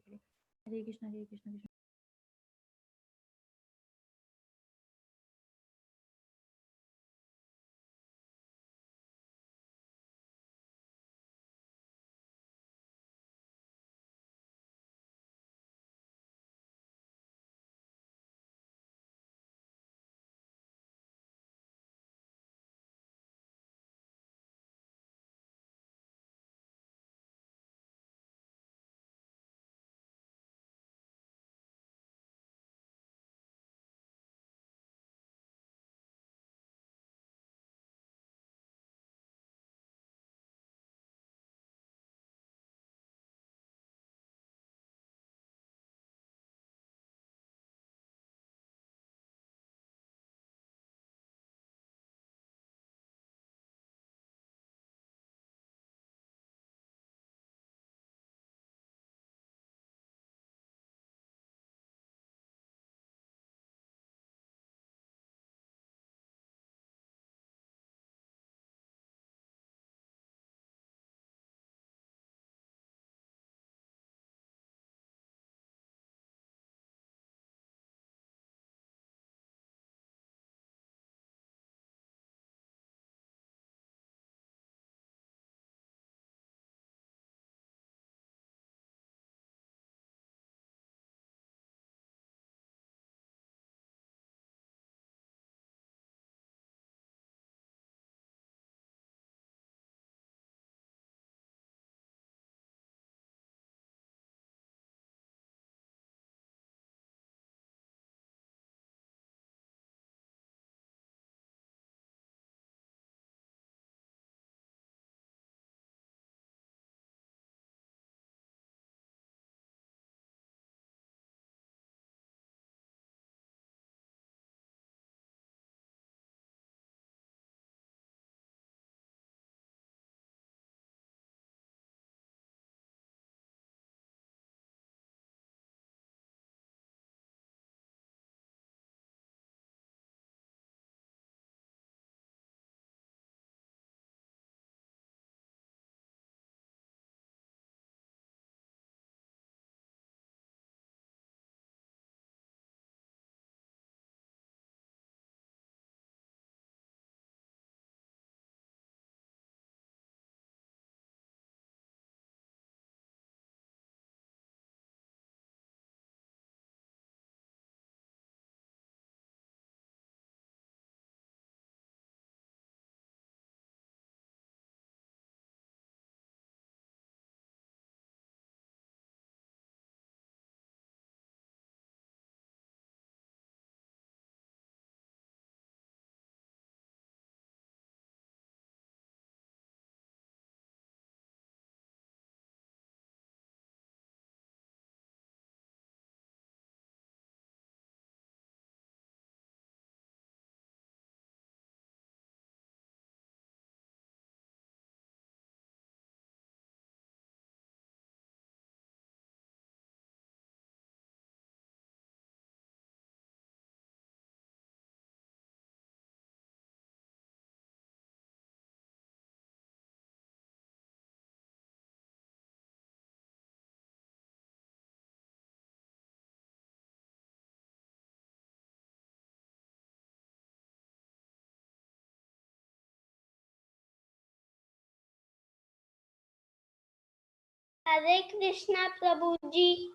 के लिए। हरे कृष्णा, हरे कृष्णा, कृष्ण। हरे कृष्णा प्रभु जी।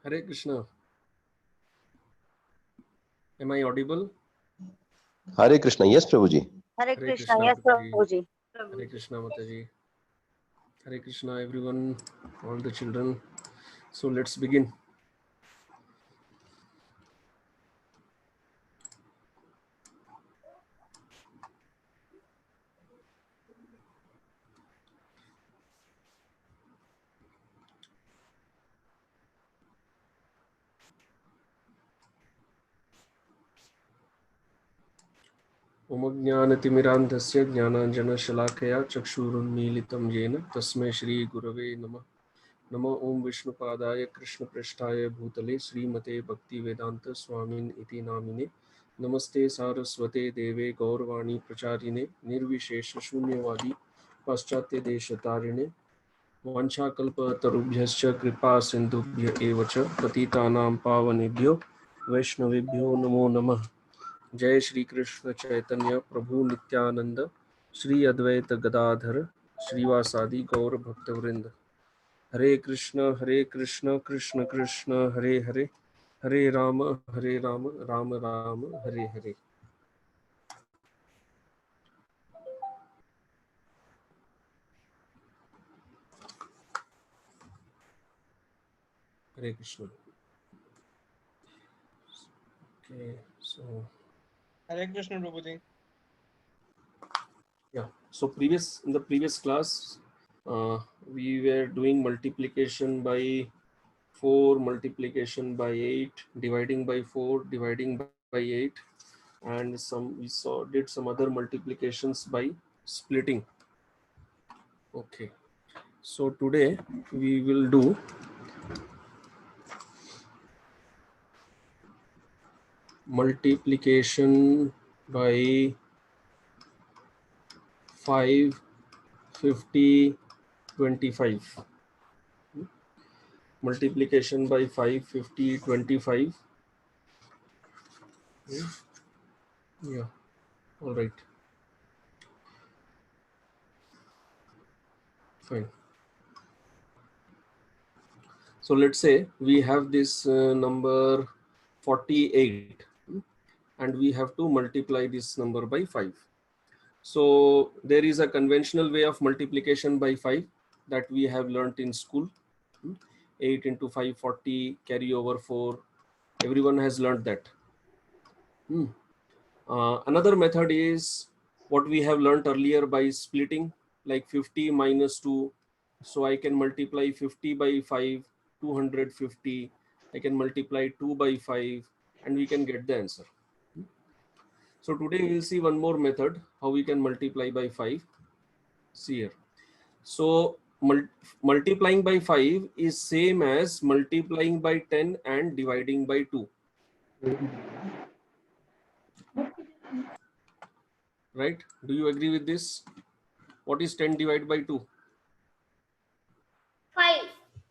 Hare Krishna. Am I audible? Hare Krishna. Yes, Prabhuji. Hare Hare Krishna. Krishna, Yes, Mataji. Prabhuji. Hare Krishna, Mataji. Hare Krishna, everyone, all the children. So let's begin. ओमज्ञानतिमिरान्धस्य ज्ञानाञ्जनशलाकया चक्षुरुन्मीलितं येन तस्मै श्रीगुरवे नमः। नमो ओं विष्णुपादाय कृष्णपृष्ठाय भूतले श्रीमते भक्तिवेदान्त स्वामिन् इति नामिने। नमस्ते सारस्वते देवे गौरवाणी प्रचारिणे निर्विशेष शून्यवादी पाश्चात्यदेशतारिणे वाञ्छाकल्पतरुभ्यश्च कृपा सिन्धुभ्य एव च पतितानां पावनेभ्यो वैष्णवेभ्यो नमो नमः। जय श्री कृष्ण चैतन्य प्रभु नित्यानंद श्री अद्वैत गदाधर श्रीवासादि गौर भक्तवृंद। हरे कृष्ण कृष्ण कृष्ण हरे हरे, हरे राम राम राम हरे हरे। हरे Krishna. Okay, so Hare Krishna, Prabhuji. yeah, so in the previous class, we were doing multiplication by 4, multiplication by 8, dividing by 4, dividing by 8, and did some other multiplications by splitting. Okay, so today we will do multiplication by 5, 50, 25. Multiplication by 5, 50, 25. Yeah, all right, fine. So let's say we have this number 48, and we have to multiply this number by 5. So there is a conventional way of multiplication by 5 that we have learnt in school. 8 into 5, 40, carry over 4. Everyone has learnt that. Another method is what we have learnt earlier by splitting, like 50 minus 2. So I can multiply 50 by 5, 250. I can multiply 2 by 5, and we can get the answer. So today we will see one more method, how we can multiply by 5. See here. So multiplying by 5 is same as multiplying by 10 and dividing by 2. Right? Do you agree with this? What is 10 divided by 2? 5.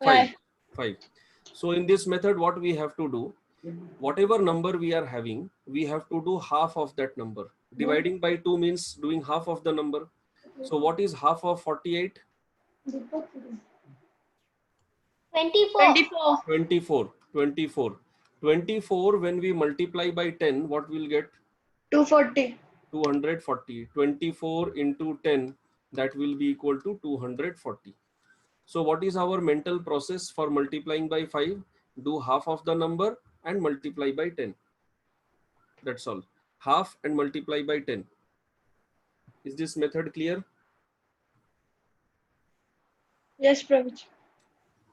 5. 5. So in this method, what we have to do, whatever number we are having, we have to do half of that number. Dividing by 2 means doing half of the number. So what is half of 48? 24. 24. 24. 24 when we multiply by 10, what we'll get? 240. 240. 24 into 10, that will be equal to 240. So what is our mental process for multiplying by 5? Do half of the number and multiply by 10. That's all. Half and multiply by 10. Is this method clear? Yes, Prabhuji.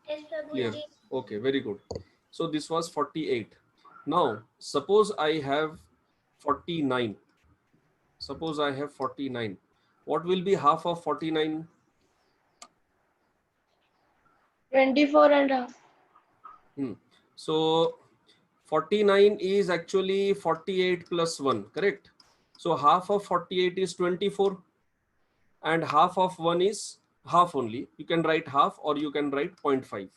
Yes, Clear. Prabhuji. Okay, very good. So this was 48. Now, suppose I have 49. Suppose I have 49. What will be half of 49? 24 and a half. So 49 is actually 48 plus 1, correct? So half of 48 is 24, and half of 1 is half only. You can write half or you can write 0.5.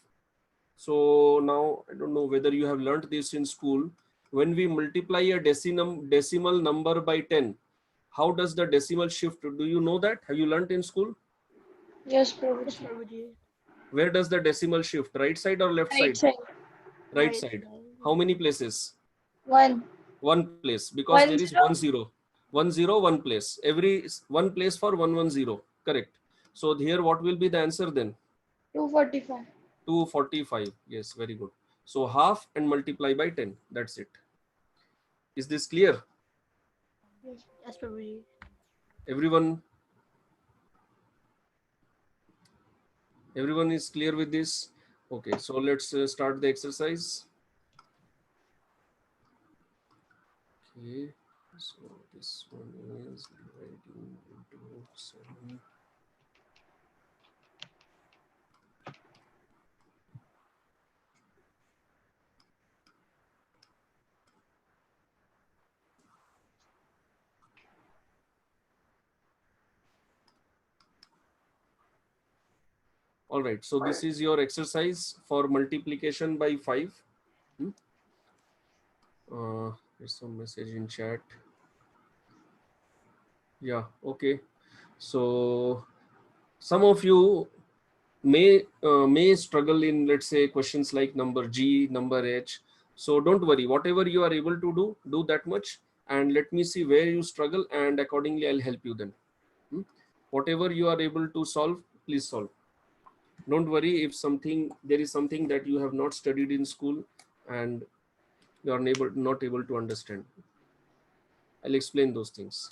So now I don't know whether you have learnt this in school. When we multiply a decimal number by 10, how does the decimal shift? Do you know that? Have you learnt in school? Yes, Prabhuji. Where does the decimal shift? Right side or left Right side? side. Right side. How many places? 1. One place, because 1 there is 0. 1 0. 1 0, one place. Every one place for 1 1 0. Correct. So here what will be the answer then? 245. 245. Yes, very good. So half and multiply by 10. That's it. Is this clear? Yes, Prabhuji. Everyone is clear with this? Okay, so let's start the exercise. Okay, so this one is dividing into 7. All right, so this is your exercise for multiplication by 5. There's some message in chat. Yeah, okay. So some of you may struggle in, let's say, questions like number G, number H. So don't worry, whatever you are able to do that much, and let me see where you struggle, and accordingly I'll help you then. Whatever you are able to solve, please solve. Don't worry if there is something that you have not studied in school and you are not able to understand. I'll explain those things.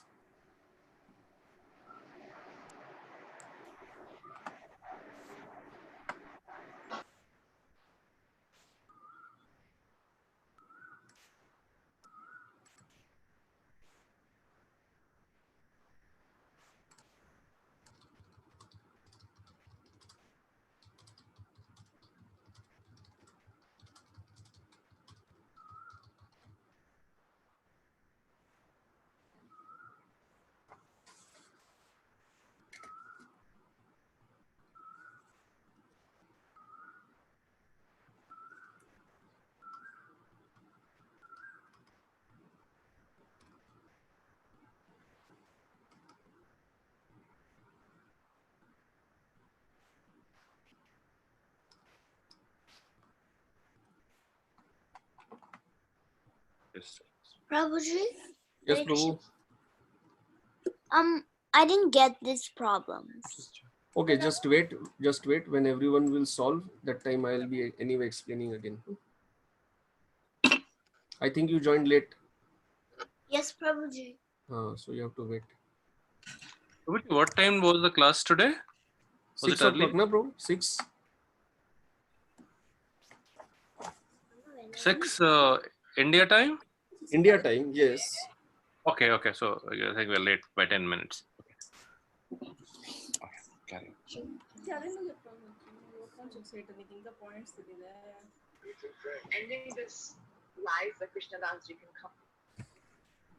Prabhuji, Yes, Prabhu. I didn't get these problems. Okay, just wait. When everyone will solve, that time I'll be anyway explaining again. I think you joined late. Yes, Prabhuji. So you have to wait. What time was the class today? Was 6 it early? o'clock, na bro? 6. 6 India time? India time, yes. Okay. So I think we're late by 10 minutes. Okay, carry on. Ending this live, the Krishna dance, you can come.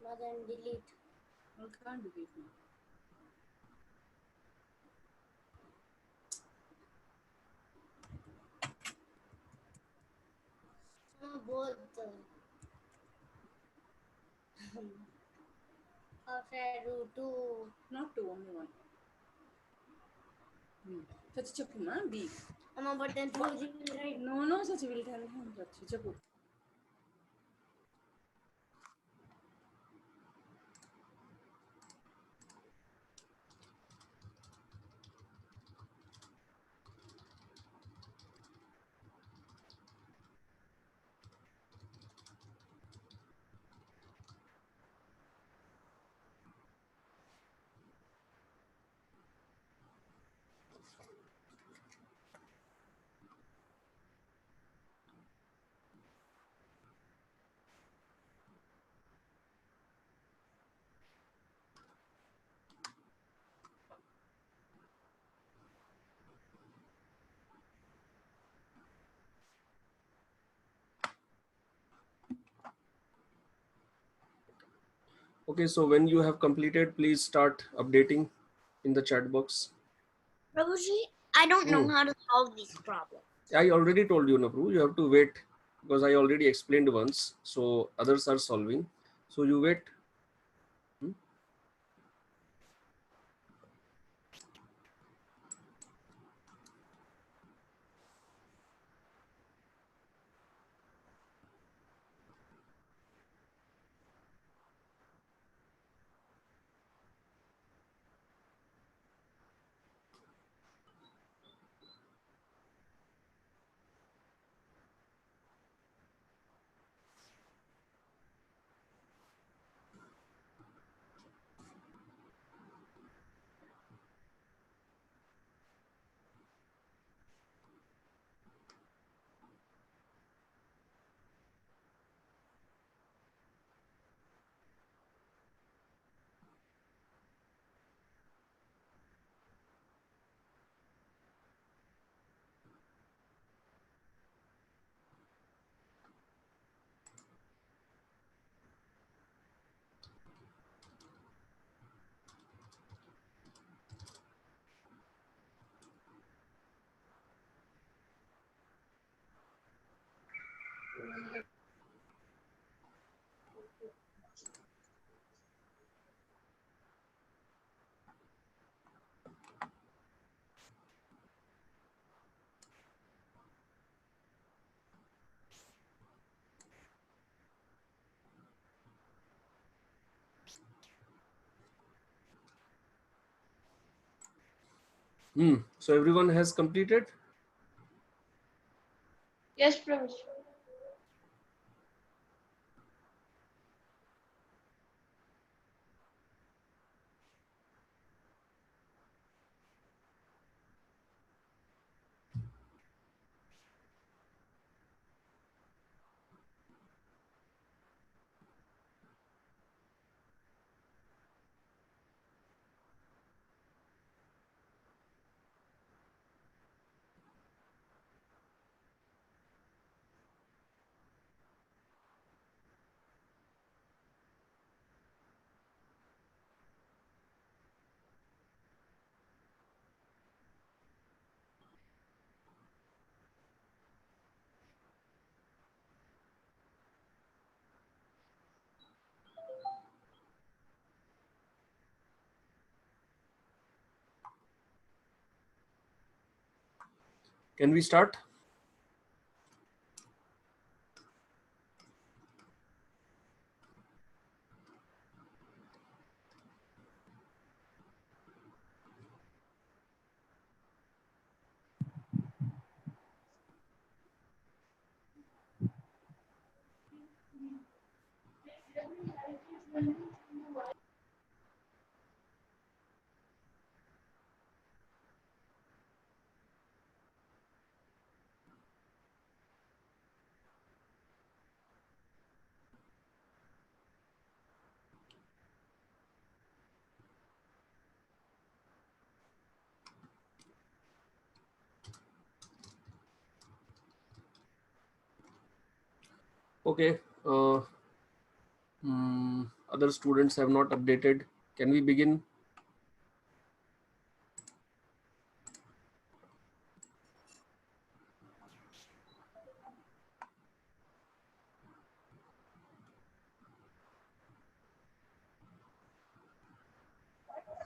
Mother and delete. Both. After two. Not two, only one. Sachi cheppuma B. Amma, but then Prabhuji will write. No, Sachi will tell him. Sachi cheppu. Okay, so when you have completed, please start updating in the chat box. Prabhuji, I don't know how to solve these problems. I already told you, Nabru, you have to wait because I already explained once. So others are solving. So you wait. So everyone has completed? Yes, Prabhuji. Can we start? Okay. Other students have not updated. Can we begin?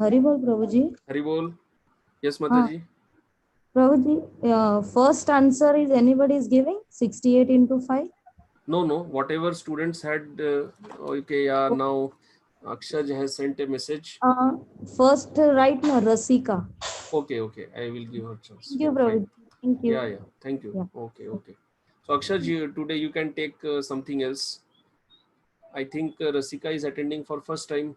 Haribol Prabhuji. Haribol. Yes, Ah, Mataji. Prabhuji, first answer is anybody is giving 68 into 5. No. Whatever students had. Okay. Yeah. Now Akshaj has sent a message. First, right now, Rasika. Okay. I will give her chance. Thank you, Yeah, fine. Prabhuji. Thank you. Yeah. Thank you. Yeah. Okay. So Akshaj, today you can take something else. I think Rasika is attending for first time.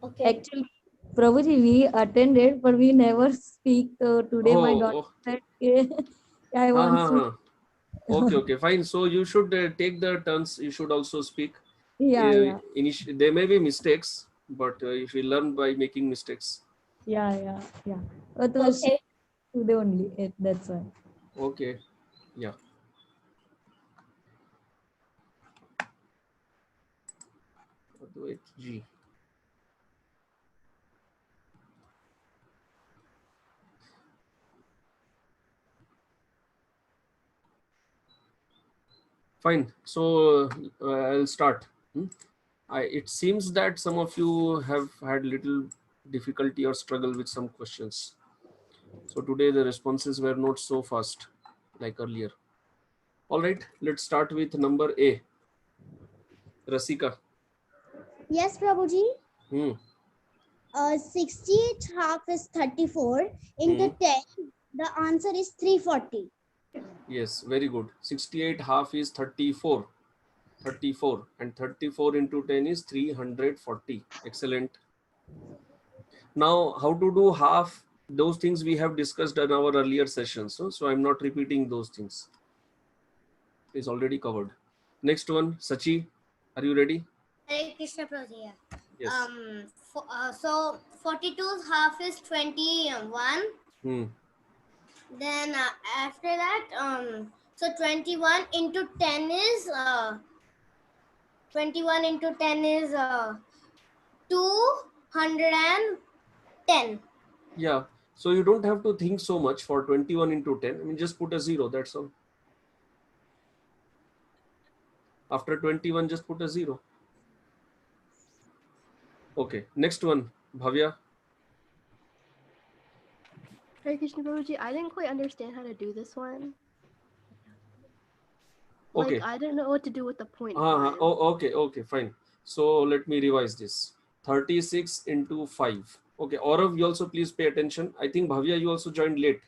Okay. Actually, Prabhuji, we attended, but we never speak. Today, my daughter said, I want to. Okay, fine. So you should take the turns. You should also speak. Yeah. There may be mistakes, but if you learn by making mistakes. Yeah. But Okay. today only. That's why. Okay. Yeah. Advait G. Fine. So I'll start. It seems that some of you have had little difficulty or struggle with some questions. So today the responses were not so fast like earlier. All right, let's start with number A. Rasika. Yes, Prabhuji. Hmm. 68 half is 34 into 10. The answer is 340. Yes, very good. 68 half is 34. 34 and 34 into 10 is 340. Excellent. Now, how to do half? Those things we have discussed in our earlier sessions. So I'm not repeating those things. It's already covered. Next one, Sachi, are you ready? Hare Krishna Prabhuji. Yes. So 42's half is 21. Then after that, so 21 into 10 is 210. Yeah. So you don't have to think so much for 21 into 10. I mean, just put a 0. That's all. After 21, just put a 0. Okay. Next one, Bhavya. Hare Krishna Prabhuji, I didn't quite understand how to do this one. Okay. Like, I didn't know what to do with the point five. Okay, fine. So let me revise this. 36 into 5. Okay, Aurav, you also please pay attention. I think Bhavya, you also joined late.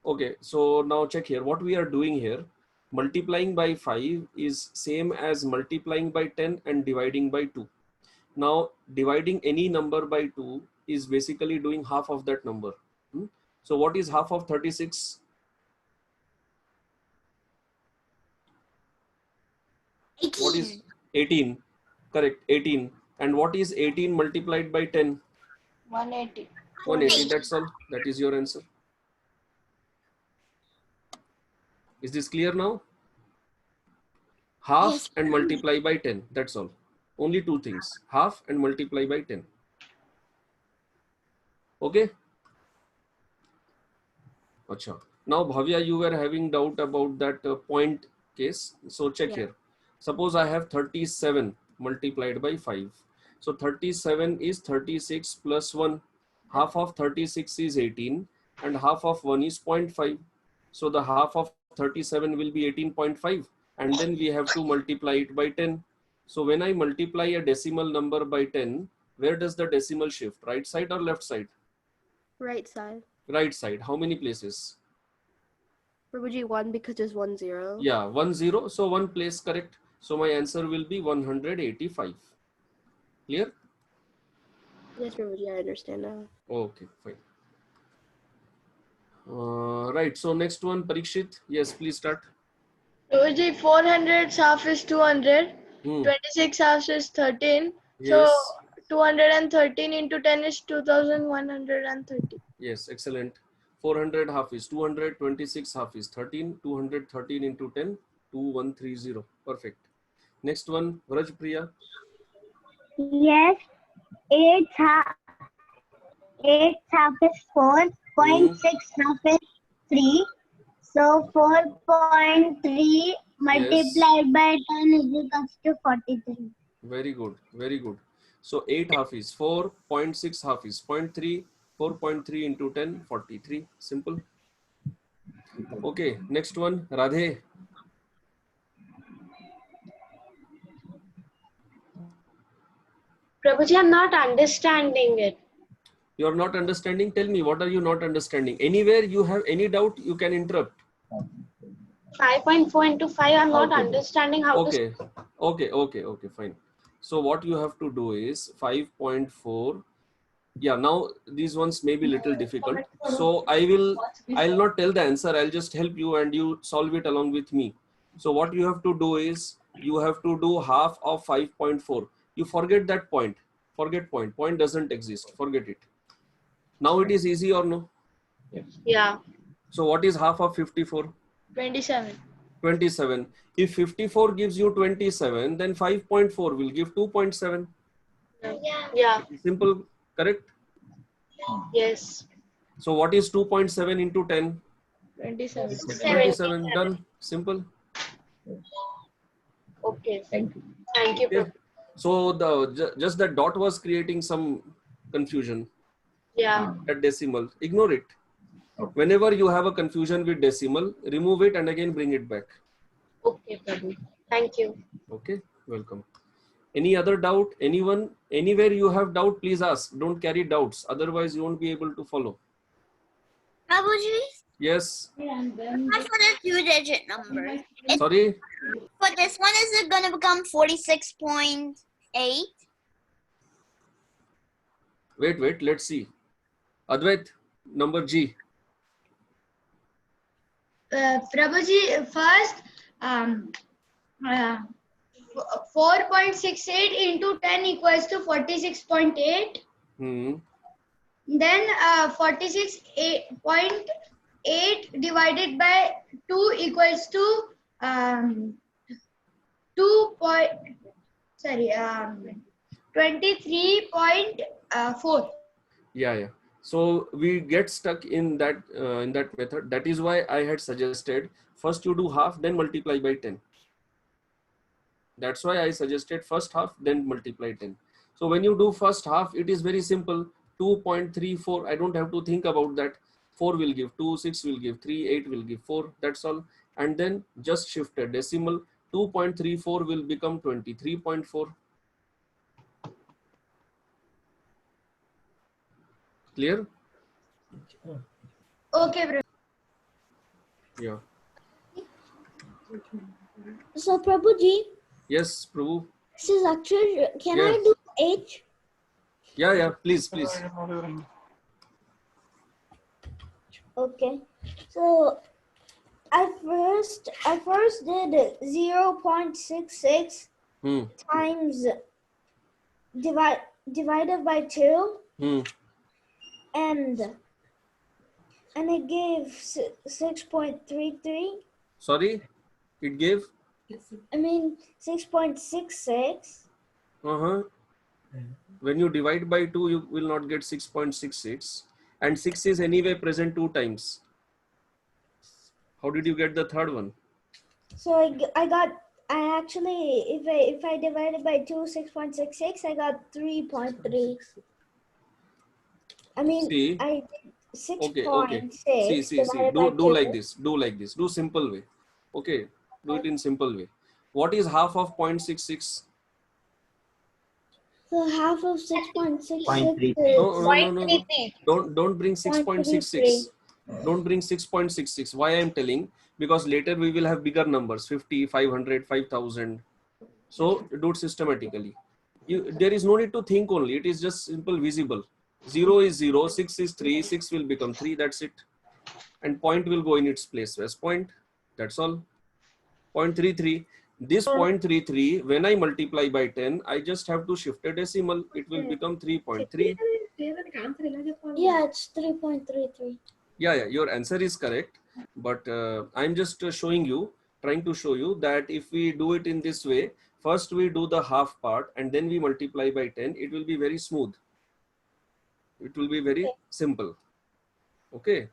Okay, so now check here. What we are doing here, multiplying by 5 is same as multiplying by 10 and dividing by 2. Now, dividing any number by 2 is basically doing half of that number. So what is half of 36? 18. What is 18? Correct, 18. And what is 18 multiplied by 10? 180. 180, that's all. That is your answer. Is this clear now? Half Yes. and multiply by 10. That's all. Only two things. Half and multiply by 10. Okay. Achha. Now, Bhavya, you were having doubt about that point case. So check here. Suppose I have 37 multiplied by 5. So 37 is 36 plus 1. Half of 36 is 18 and half of 1 is 0.5. So the half of 37 will be 18.5 and then we have to multiply it by 10. So when I multiply a decimal number by 10, where does the decimal shift? Right side or left side? Right side. Right side. How many places? Prabhuji 1 because there's 1 0. Yeah, 1 0. So one place, correct. So my answer will be 185. Clear? Yes, Prabhuji, I understand now. Okay, fine. Right. So next one, Parikshit. Yes, please start. Prabhuji, 400 half is 200. 26 half is 13. Yes. So 213 into 10 is 2130. Yes, excellent. 400 half is 200, 26 half is 13, 213 into 10, 2130. Perfect. Next one, Vraj Priya. Yes, 8 half is 4, 0.6 half is 3. So 4.3 multiplied by 10 is equals to 43. Very good, very good. So 8 half is 4, 0.6 half is 0.3, 4.3 into 10, 43. Simple. Okay, next one, Radhe. Prabhuji, I'm not understanding it. You are not understanding? Tell me, what are you not understanding? Anywhere you have any doubt, you can interrupt. 5.4 into 5, I'm not Okay. understanding how to... Okay, fine. So what you have to do is 5.4. Yeah, now these ones may be little difficult. So I'll not tell the answer. I'll just help you and you solve it along with me. So what you have to do is you have to do half of 5.4. You forget that point. Forget point. Point doesn't exist. Forget it. Now it is easy or no? Yeah, So what is half of 54? 27. 27. If 54 gives you 27, then 5.4 will give 2.7. Yeah, Simple, correct? yes. So what is 2.7 into 10? 27. 27. Done. Simple. Okay. Thank you. Thank you, Okay. Prabhu. So just that dot was creating some confusion Yeah. at decimal. Ignore it. Whenever you have a confusion with decimal, remove it and again bring it back. Okay, Prabhu. Thank you. Okay, welcome. Any other doubt? Anyone? Anywhere you have doubt, please ask. Don't carry doubts. Otherwise, you won't be able to follow. Prabhuji, Yes. not for the 2-digit number. Sorry. For this one, is it going to become 46.8? Wait. Let's see. Advait, number G. Prabhuji, first, 4.68 into 10 equals to 46.8. Then 46.8 divided by 2 equals to 23.4. Yeah. So we get stuck in that method. That is why I had suggested first you do half, then multiply by 10. That's why I suggested first half, then multiply 10. So when you do first half, it is very simple. 2.34. I don't have to think about that. 4 will give 2, 6 will give 3, 8 will give 4. That's all. And then just shift a decimal. 2.34 will become 23.4. Clear? Okay, bro. Yeah. So Prabhuji, Yes, Prabhu. this is actually, can I Yes. do H? Yeah, please. Okay. So I first did 0.66 times divided by 2 and it gave 6.33. Sorry, it gave? I mean 6.66. When you divide by 2, you will not get 6.66. And 6 is anyway present 2 times. How did you get the third one? So I actually, if I divided by 2, 6.66, I got 3.3. I mean, See, I did 6.6 okay. See. divided by Do 2. like this. Do simple way. Okay, do it in simple way. What is half of 0.66? So half of 6.66 No. Don't bring 6.66. Don't bring 6.66. Why I am telling? Because later we will have bigger numbers, 50, 500, 5,000. So do it systematically. There is no need to think only. It is just simple visible. 0 is 0, 6 is 3, 6 will become 3. That's it. And point will go in its place. Where's point? That's all. 0.33. This 0.33, when I multiply by 10, I just have to shift a decimal. It will become 3.3. Yeah, it's 3.33. Yeah, your answer is correct. But I'm just trying to show you that if we do it in this way, first we do the half part and then we multiply by 10, it will be very smooth. It will be very simple. Okay.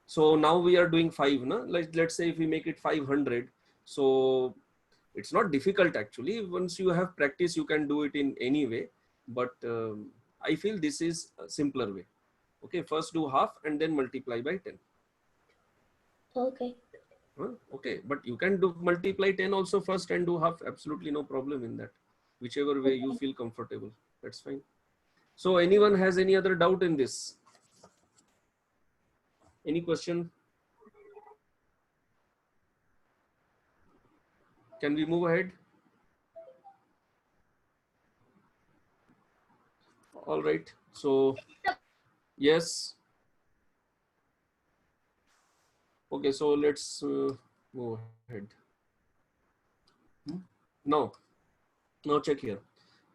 So now we are doing 5. Na? Let's say if we make it 500. So it's not difficult actually. Once you have practice, you can do it in any way. But I feel this is a simpler way. Okay, first do half and then multiply by 10. Okay. Okay, but you can do multiply 10 also first and do half. Absolutely no problem in that. Whichever way you feel comfortable. That's fine. So anyone has any other doubt in this? Any question? Can we move ahead? All right. So, yes. Okay, so let's move ahead. Now check here.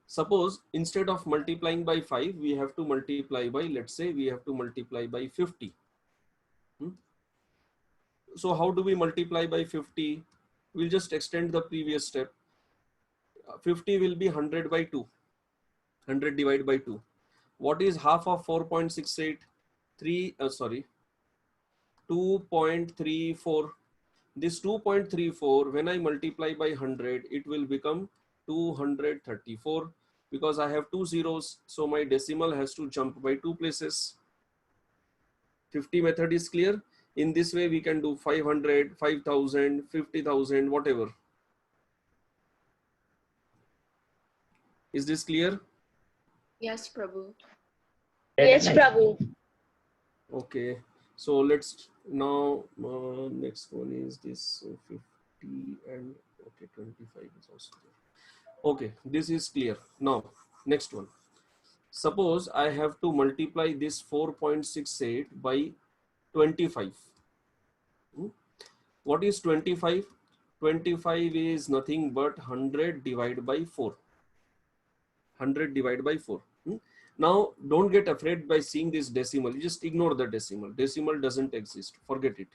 Suppose instead of multiplying by 5, we have to multiply by, let's say we have to multiply by 50. So how do we multiply by 50? We'll just extend the previous step. 50 will be 100 by 2. 100 divided by 2. What is half of 4.68? 2.34. This 2.34, when I multiply by 100, it will become 234 because I have 2 zeros. So my decimal has to jump by 2 places. 50 method is clear. In this way, we can do 500, 5,000, 50,000, whatever. Is this clear? Yes, Prabhu. Yes, Prabhu. Okay. So let's now, next one is this 50 and okay, 25 is also there. Okay, this is clear. Now, next one. Suppose I have to multiply this 4.68 by 25. What is 25? 25 is nothing but 100 divided by 4. 100 divided by 4. Now, don't get afraid by seeing this decimal. You just ignore the decimal. Decimal doesn't exist. Forget it.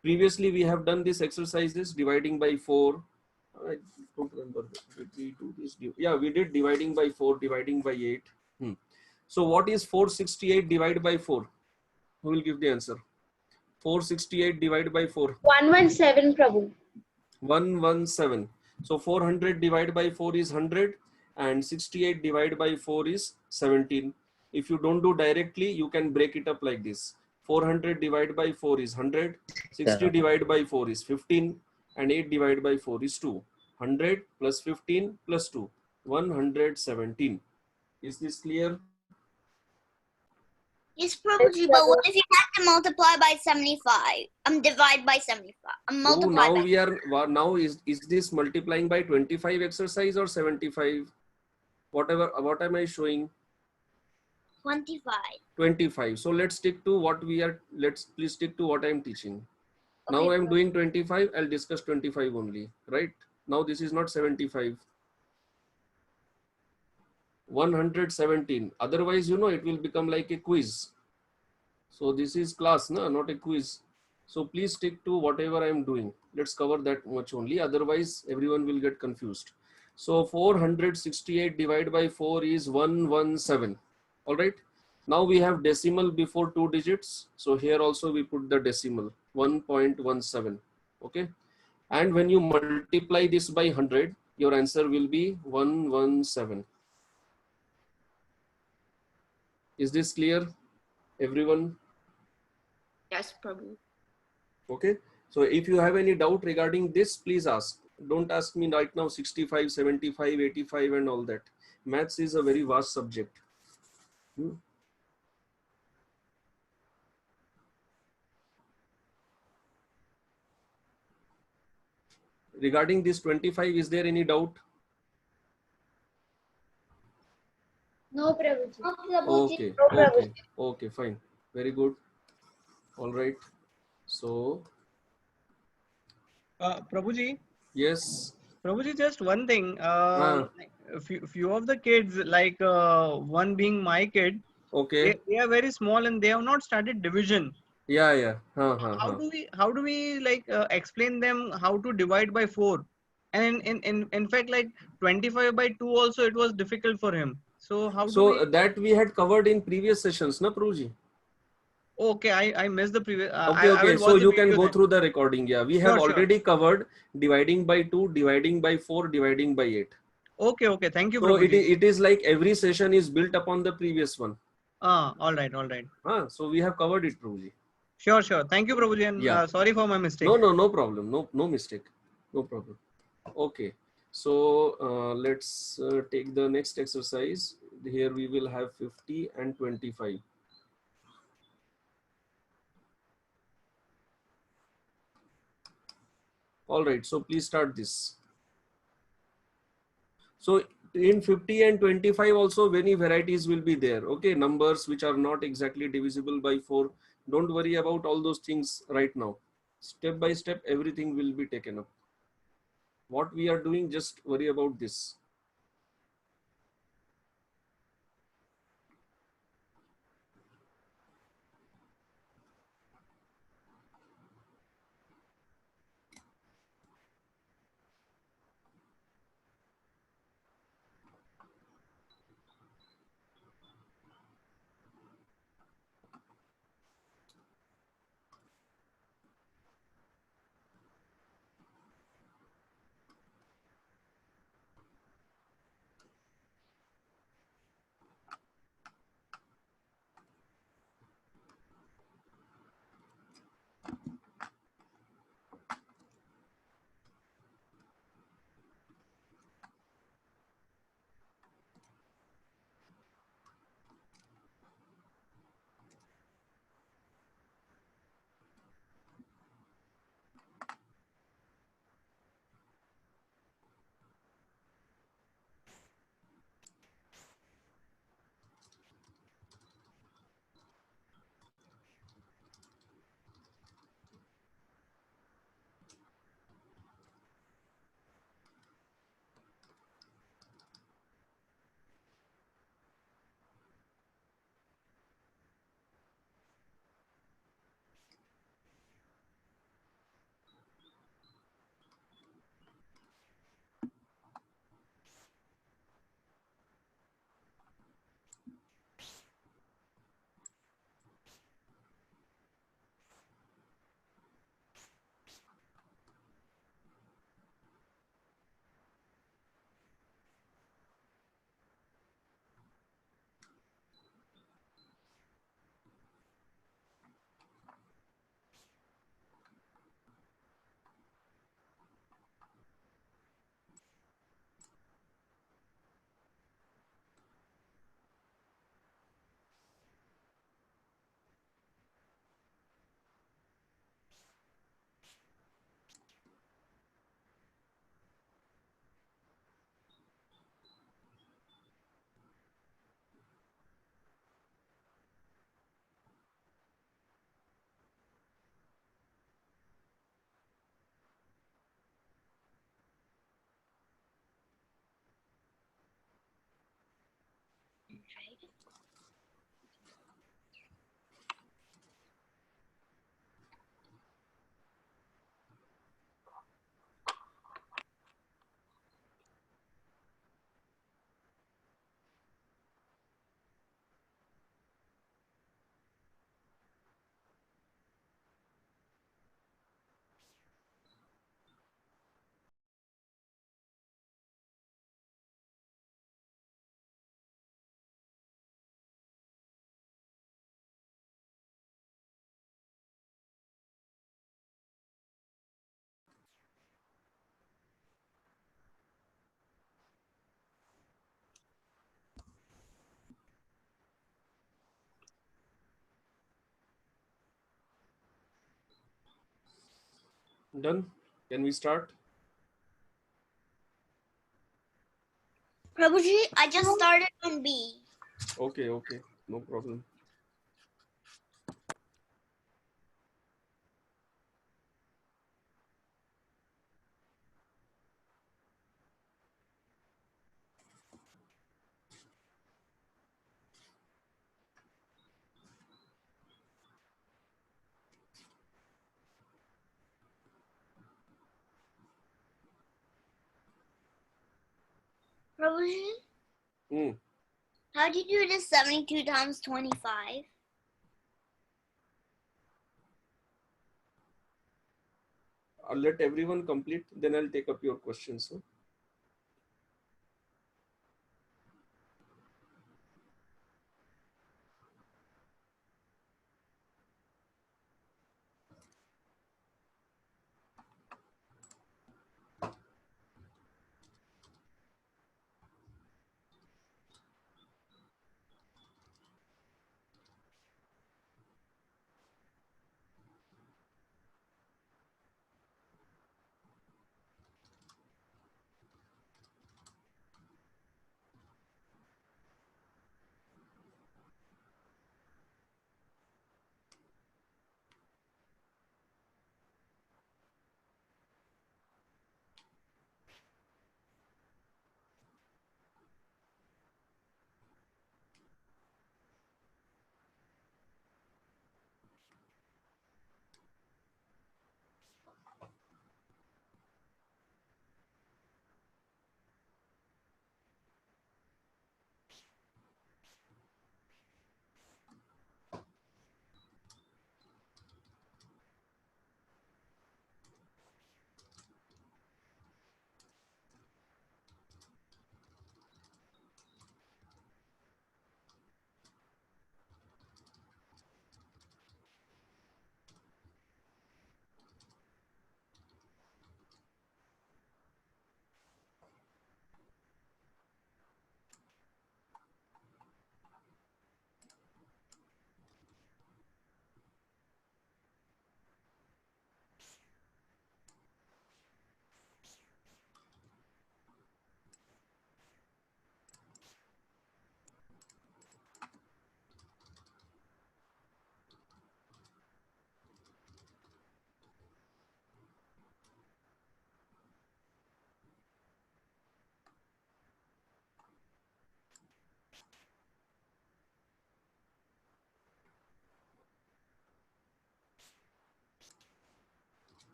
Previously, we have done this exercises dividing by 4. I don't remember. Did we do this? Yeah, we did dividing by 4, dividing by 8. So what is 468 divided by 4? Who will give the answer? 468 divided by 4. 117, Prabhu. 117. So 400 divided by 4 is 100 and 68 divided by 4 is 17. If you don't do directly, you can break it up like this. 400 divided by 4 is 100. 60 divided by 4 is 15. and 8 divided by 4 is 2. 100 plus 15 plus 2, 117. Is this clear? Yes, Prabhuji, but what if you have to multiply by 75? Divide by 75. Multiply Now by we are, now is this multiplying by 25 exercise or 75? Whatever, what am I showing? 25. 25. So let's stick to what we are, please stick to what I'm teaching. Now Okay, I'm doing 25, I'll discuss 25 only, right? Now this is not 75. 117. Otherwise, you know, it will become like a quiz. So this is class, no? Not a quiz. So please stick to whatever I'm doing. Let's cover that much only. Otherwise, everyone will get confused. So 468 divided by 4 is 117. All right. Now we have decimal before 2 digits. So here also we put the decimal 1.17. Okay. And when you multiply this by 100, your answer will be 117. Is this clear, everyone? Yes, Prabhu. Okay. So if you have any doubt regarding this, please ask. Don't ask me right now 65, 75, 85 and all that. Maths is a very vast subject. Regarding this 25, is there any doubt? No, Prabhuji. Okay, okay, okay, fine. Very good. All right. So, Prabhuji. Yes. Prabhuji, just one thing. Few of the kids, like one being my kid, okay. They are very small and they have not started division. Yeah, yeah. How do we like explain them how to divide by 4? And in fact, like 25 by 2 also it was difficult for him. So how do we? That we had covered in previous sessions, na Prabhuji? Okay, I missed the previous. Okay. So you can go through the recording. Yeah, we have already covered dividing by 2, dividing by 4, dividing by 8. Okay. Thank you, So Prabhuji. it is like every session is built upon the previous one. All right. So we have covered it, Prabhuji. Sure. Thank you, Prabhuji, and sorry for my mistake. No problem. No mistake. No problem. Okay. So let's take the next exercise. Here we will have 50 and 25. All right. So please start this. So in 50 and 25 also many varieties will be there. Okay. Numbers which are not exactly divisible by 4. Don't worry about all those things right now. Step by step, everything will be taken up. What we are doing, just worry about this. Done? Can we start? Prabhuji, I just started on B. Okay, okay, no problem. Prabhuji, Hmm. how do you do this 72 times 25? I'll let everyone complete, then I'll take up your questions. Huh?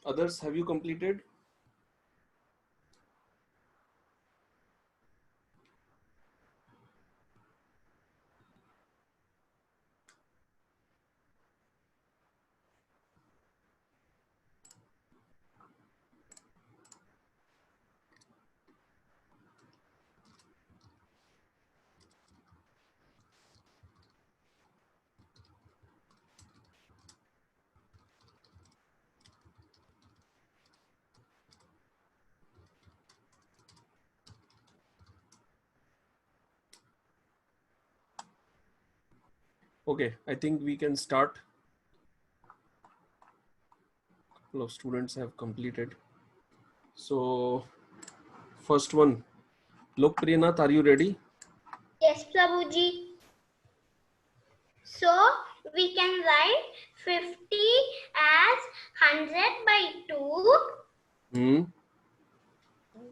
Others, have you completed? Okay, I think we can start. A couple of students have completed. So, first one, Lokpriyanath, are you ready? Yes, Prabhuji. So we can write 50 as 100 by 2.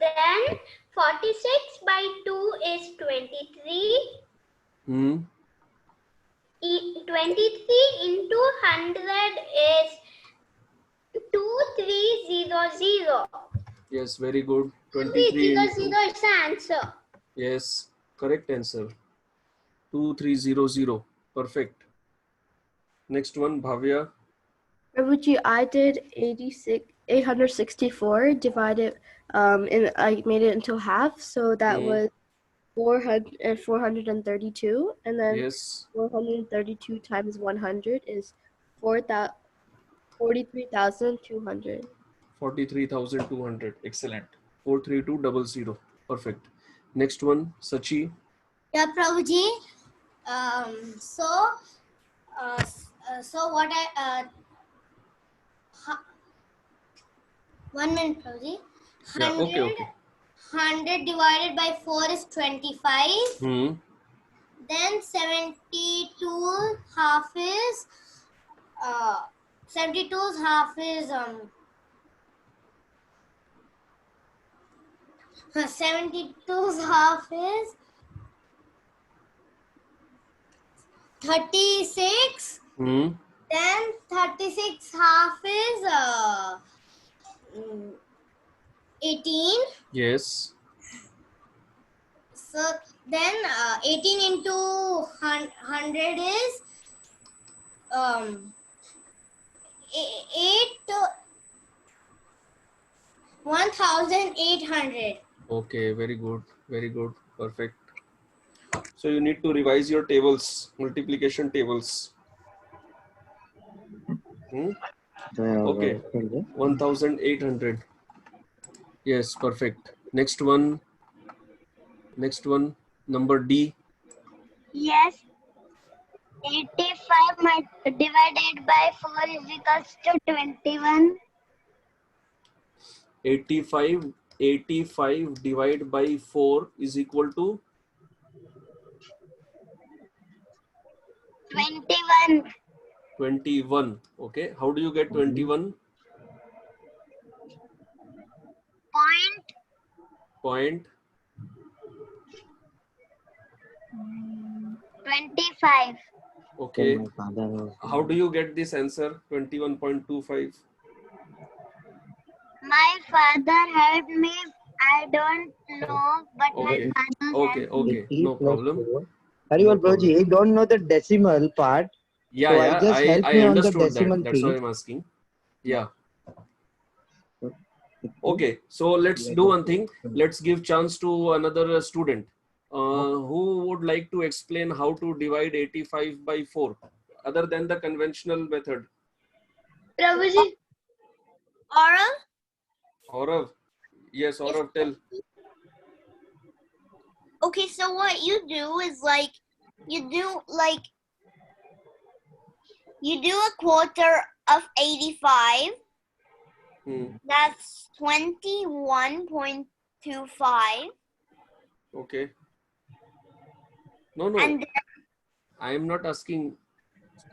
Then 46 by 2 is 23. 23 into 100 is 2300. Yes, very good. 2300 is the answer. Yes, correct answer. 2300. Perfect. Next one, Bhavya. Prabhuji, I did 864 divided, and I made it into half, so that was 432, and then Yes. 432 times 100 is 43,200. 43,200. Excellent. 43200. Perfect. Next one, Sachi. Yeah, Prabhuji. So what I 1 minute, Prabhuji. 100, Yeah, okay. 100 divided by 4 is 25. Then 72 half is 72's half is 72's half is 36. Then 36 half is 18. Yes. So then 18 into 100 is 1,800. Okay, very good. Very good. Perfect. So you need to revise your tables, multiplication tables. Okay, 1,800. Yes, perfect. Next one, number D. Yes. 85 divided by 4 is equals to 21. 85 divided by 4 is equal to 21. 21. Okay, how do you get 21? Point 25. Okay. How do you get this answer? 21.25. My father helped me. I don't know, but Okay. my father Okay. helped Okay. me. No problem. Harival Prabhuji, I don't know the decimal part. Yeah, so yeah. just help I me on the understood decimal that. That's why thing. I'm asking. Yeah. Okay. So let's do one thing. Let's give chance to another student. Who would like to explain how to divide 85 by 4 other than the conventional method? Prabhuji. Aurav? Aurav. Yes, Aurav, tell. Okay, so what you do is you do a quarter of 85. That's 21.25. Okay. No. And I am not asking.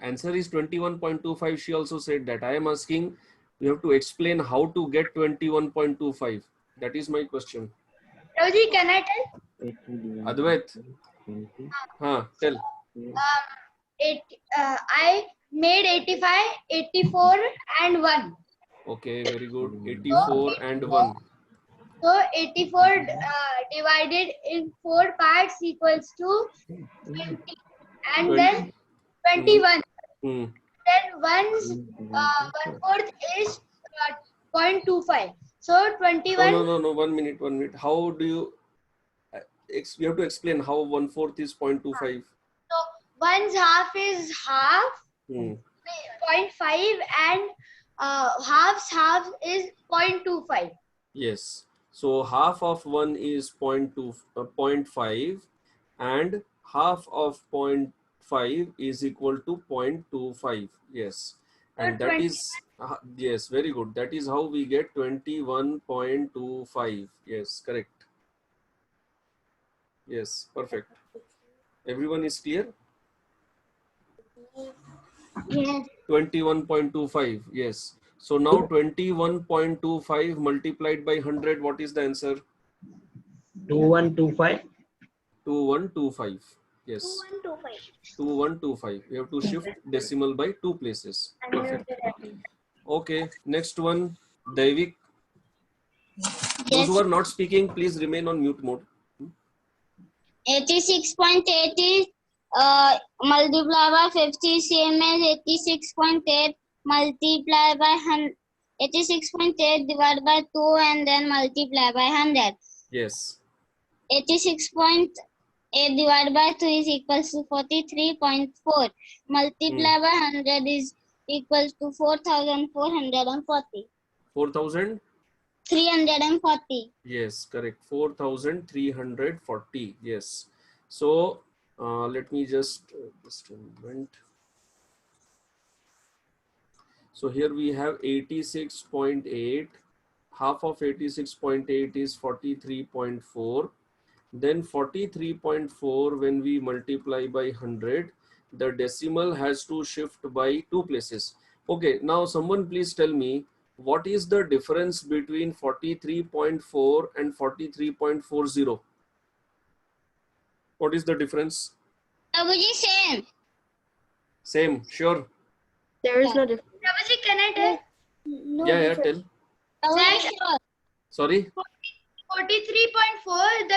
Answer is 21.25. She also said that. I am asking, you have to explain how to get 21.25. That is my question. Roji, can I tell? Advait. Tell. I made 85, 84 and 1. Okay, very good. 84 and 1. So 84 divided in 4 parts equals to 20, and then 21. Hmm. Then one fourth is 0.25. So 21. No. 1 minute. How do you? You have to explain how 1/4 is 0.25. So 1/2 is half. 0.5 and half is 0.25. Yes. So half of 1 is 0.5 and half of 0.5 is equal to 0.25. Yes. And that is, yes, very good. That is how we get 21.25. Yes, correct. Yes, perfect. Everyone is clear? Yes. 21.25. Yes. So now 21.25 multiplied by 100, what is the answer? 2125. 2125. Yes. 2125. We have to shift decimal by 2 places. Perfect. Okay. Next one, Daivik. Those who are not speaking, please remain on mute mode. 86.8 is multiplied by 50, same as 86.8 multiplied by 100. 86.8 divided by 2 and then multiply by 100. Yes. 86.8 divided by 2 is equals to 43.4. Multiply by 100 is equals to 4,440. 4,000? 340. Yes, correct. 4,340. Yes. So let me just a moment. So here we have 86.8. Half of 86.8 is 43.4. Then 43.4, when we multiply by 100, the decimal has to shift by 2 places. Okay, now someone please tell me, what is the difference between 43.4 and 43.40? What is the difference? Same. Same, sure. There is no difference. Prabhuji, can I tell? No Yeah, difference. tell. Sorry? 43.4,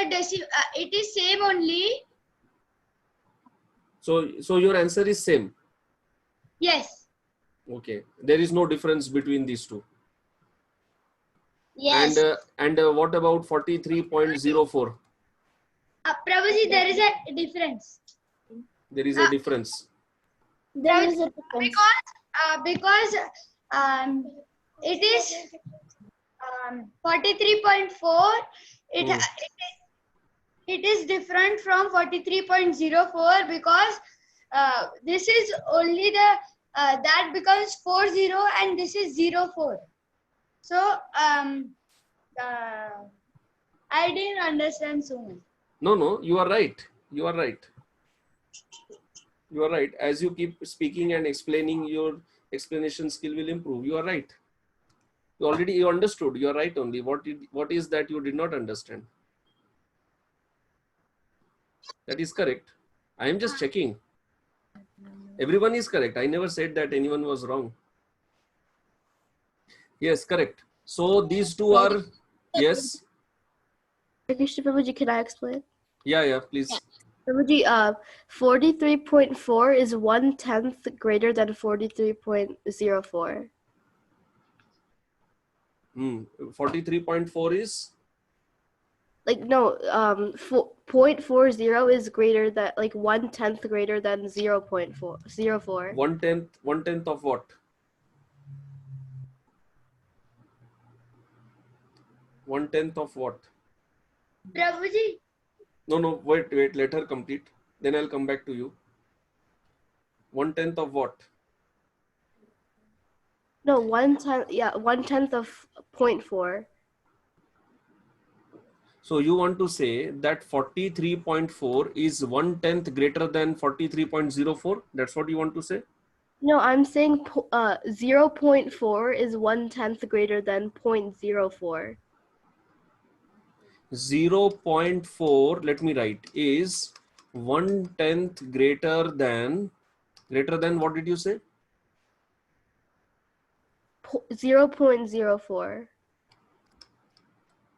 it is same only. So your answer is same. Yes. Okay. There is no difference between these two. Yes. And what about 43.04? Prabhuji, there is a difference. There is a difference. There is a difference. Because it is 43.4. It is different from 43.04 because this is only the that becomes 40 and this is 04. So I didn't understand so much. No, you are right. You are right. You are right. As you keep speaking and explaining, your explanation skill will improve. You are right. You understood. You are right only. What is that you did not understand? That is correct. I am just checking. Everyone is correct. I never said that anyone was wrong. Yes, correct. So these two are, yes. Krishna Prabhuji, can I explain? Yeah, please. Prabhuji, 43.4 is 1/10 greater than 43.04. 43.4 is? Like, no, 0.40 is greater than, like, 1/10 greater than 0.04. 1/10 of what? 1/10 of what? Prabhuji. No, wait, let her complete. Then I'll come back to you. 1/10 of what? No, 1/10, yeah, 1/10 of 0.4. So you want to say that 43.4 is 1/10 greater than 43.04? That's what you want to say? No, I'm saying 0.4 is 1/10 greater than 0.04. 0.4, let me write, is 1/10 greater than what did you say? 0.04.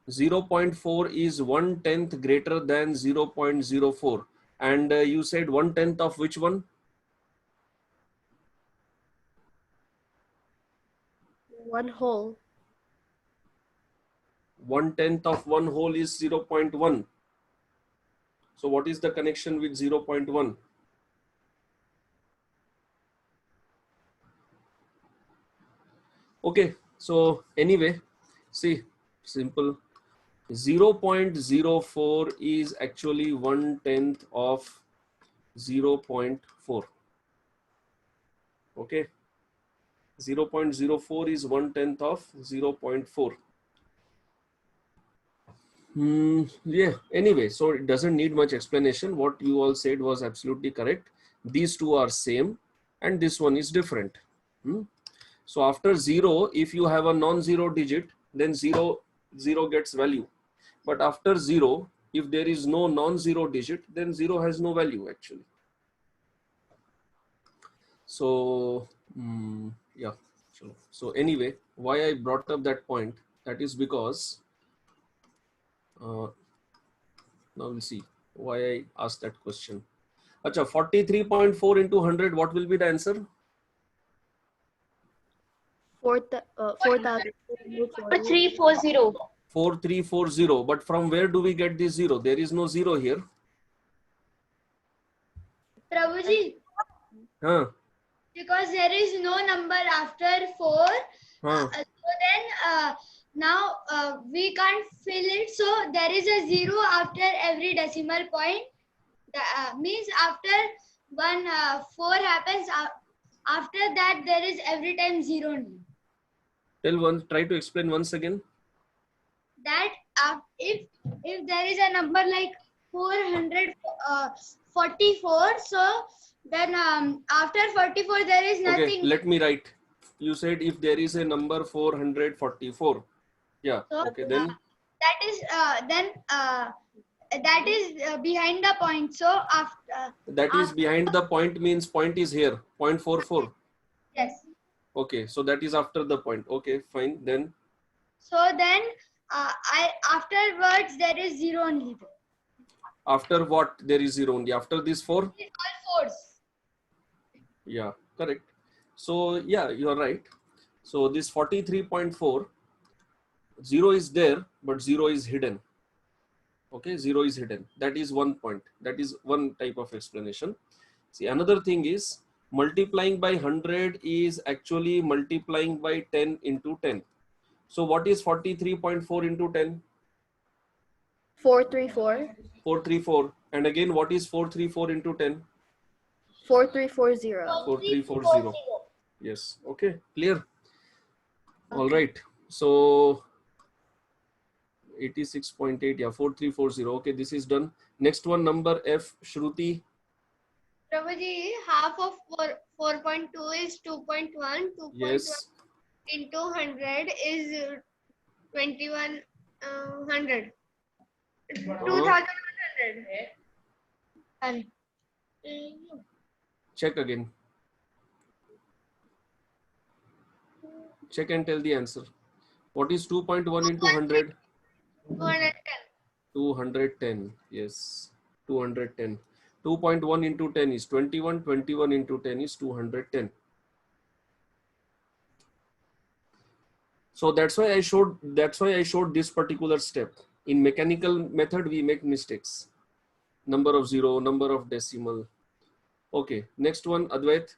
0.4 is 1/10 greater than 0.04. And you said 1/10 of which one? 1 whole. 1/10 of 1 whole is 0.1. So what is the connection with 0.1? Okay, so anyway, see, simple. 0.04 is actually 1/10 of 0.4. Okay, 0.04 is 1/10 of 0.4. Yeah, anyway, so it doesn't need much explanation. What you all said was absolutely correct. These two are same and this one is different. So after 0, if you have a non-zero digit, then 0 gets value. But after 0, if there is no non-zero digit, then 0 has no value actually. So yeah, so anyway, why I brought up that point, that is because now we'll see why I asked that question. Acha, 43.4 into 100, what will be the answer? 4,340. 4340. But from where do we get this 0? There is no 0 here. Prabhuji, Because there is no number after 4. So then now we can't fill it. So there is a 0 after every decimal point. Means after 4 happens, after that there is every time 0. Try to explain once again. That if there is a number like 444, so then after 44 there is nothing. Okay, let me write. You said if there is a number 444. Yeah. So, okay, then that is behind the point. So after that is behind the point means point is here, 0.44. Yes. Okay, so that is after the point. Okay, fine. Then so then afterwards there is 0 only. After what there is 0 only? After this 4? All 4s. Yeah, correct. So yeah, you are right. So this 43.4, 0 is there, but 0 is hidden. Okay, 0 is hidden. That is one point. That is one type of explanation. See, another thing is multiplying by 100 is actually multiplying by 10 into 10. So what is 43.4 into 10? 434. 434. And again, what is 434 into 10? 4340. 4340. Yes. Okay. Clear. All right. So 86.8. Yeah. 4340. Okay. This is done. Next one, number F. Shruti. Prabhuji, half of 4.2 is 2.1. 2.1 Yes. into 100 is 2100. 2100. Check again. Check and tell the answer. What is 2.1 into 100? 210. 210. Yes. 210. 2.1 into 10 is 21. 21 into 10 is 210. So that's why I showed this particular step. In mechanical method, we make mistakes. Number of 0, number of decimal. Okay, next one, Advait.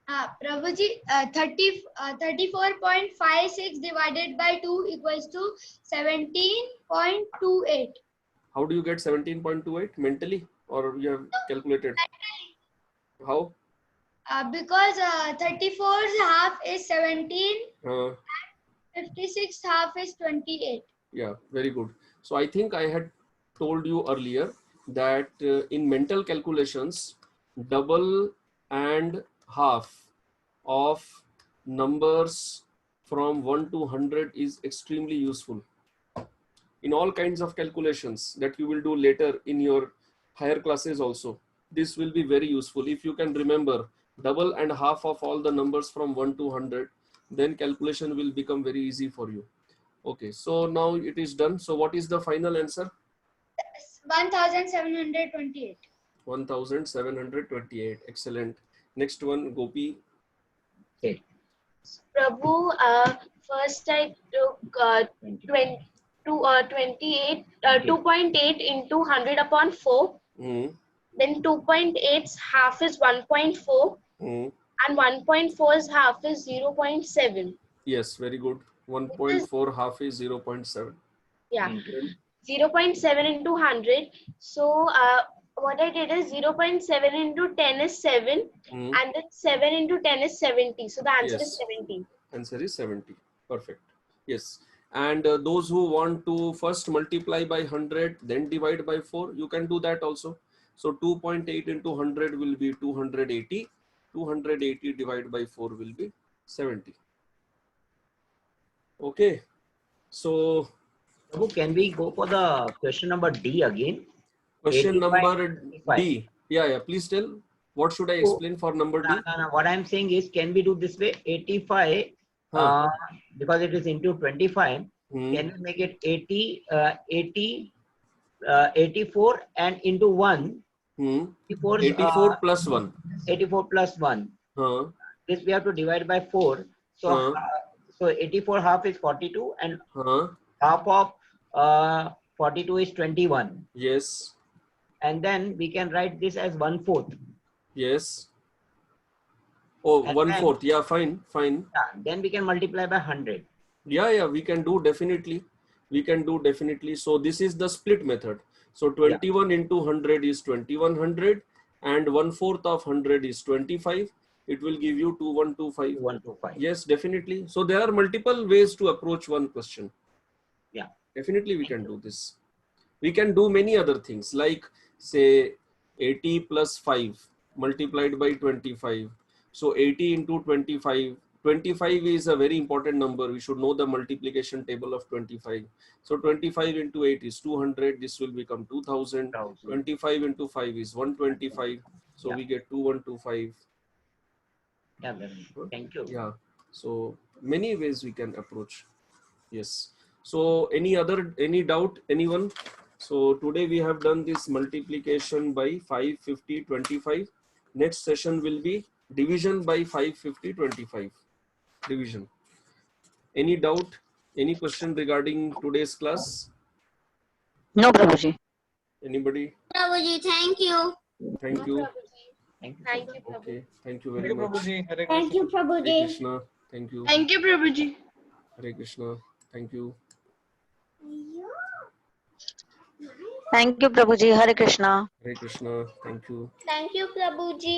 Prabhuji, 34.56 divided by 2 equals to 17.28. How do you get 17.28? Mentally, or you have calculated? How? Because 34's half is 17. 56 half is 28. Yeah, very good. So I think I had told you earlier that in mental calculations, double and half of numbers from 1 to 100 is extremely useful in all kinds of calculations that you will do later in your higher classes also. This will be very useful if you can remember double and half of all the numbers from 1 to 100. then calculation will become very easy for you. Okay, so now it is done. So what is the final answer? 1728. 1728. Excellent. Next one, Gopi. Okay. Prabhu, first I took 28, 2.8 into 100 upon 4. Then 2.8's half is 1.4. And 1.4's half is 0.7. Yes, very good. 1.4 half is 0.7. Yeah. 0.7 into 100. So what I did is 0.7 into 10 is 7. And then 7 into 10 is 70. So the answer is 70. Answer is 70. Perfect. Yes. And those who want to first multiply by 100, then divide by 4, you can do that also. So 2.8 into 100 will be 280. 280 divided by 4 will be 70. Okay. So can we go for the question number D again? Question number D. Yeah. Please tell. What should I explain for number D? No. What I'm saying is, can we do this way? 85, because it is into 25. Can we make it 84 and into 1? 84 plus 1. 84 plus 1. This we have to divide by 4. So, so 84 half is 42 and half of 42 is 21. Yes. And then we can write this as 1/4. Yes. Oh, and 1/4. Yeah, fine. Yeah, then we can multiply by 100. Yeah, we can do definitely. We can do definitely. So this is the split method. So 21 into 100 is 2100 and 1/4 of 100 is 25. It will give you 2125. 2125. Yes, definitely. So there are multiple ways to approach one question. Yeah. Definitely we can do this. We can do many other things like say 80 plus 5 multiplied by 25. So 80 into 25. 25 is a very important number. We should know the multiplication table of 25. So 25 into 8 is 200. This will become 2000. 25 into 5 is 125. So we get 2125. Yeah, thank you. Yeah. So many ways we can approach. Yes. So any doubt, anyone? So today we have done this multiplication by 5, 50, 25. Next session will be division by 5, 50, 25. Division. Any doubt? Any question regarding today's class? No, Prabhuji. Anybody? Prabhuji, thank you. Thank you. Thank you, Prabhuji. Okay. Thank you very much. Thank you, Hare Prabhuji. Krishna. Thank you. Thank you, Prabhuji. Hare Krishna. Thank you. Thank you, Prabhuji. Hare Krishna. Hare Krishna. Thank you. Thank you, Prabhuji.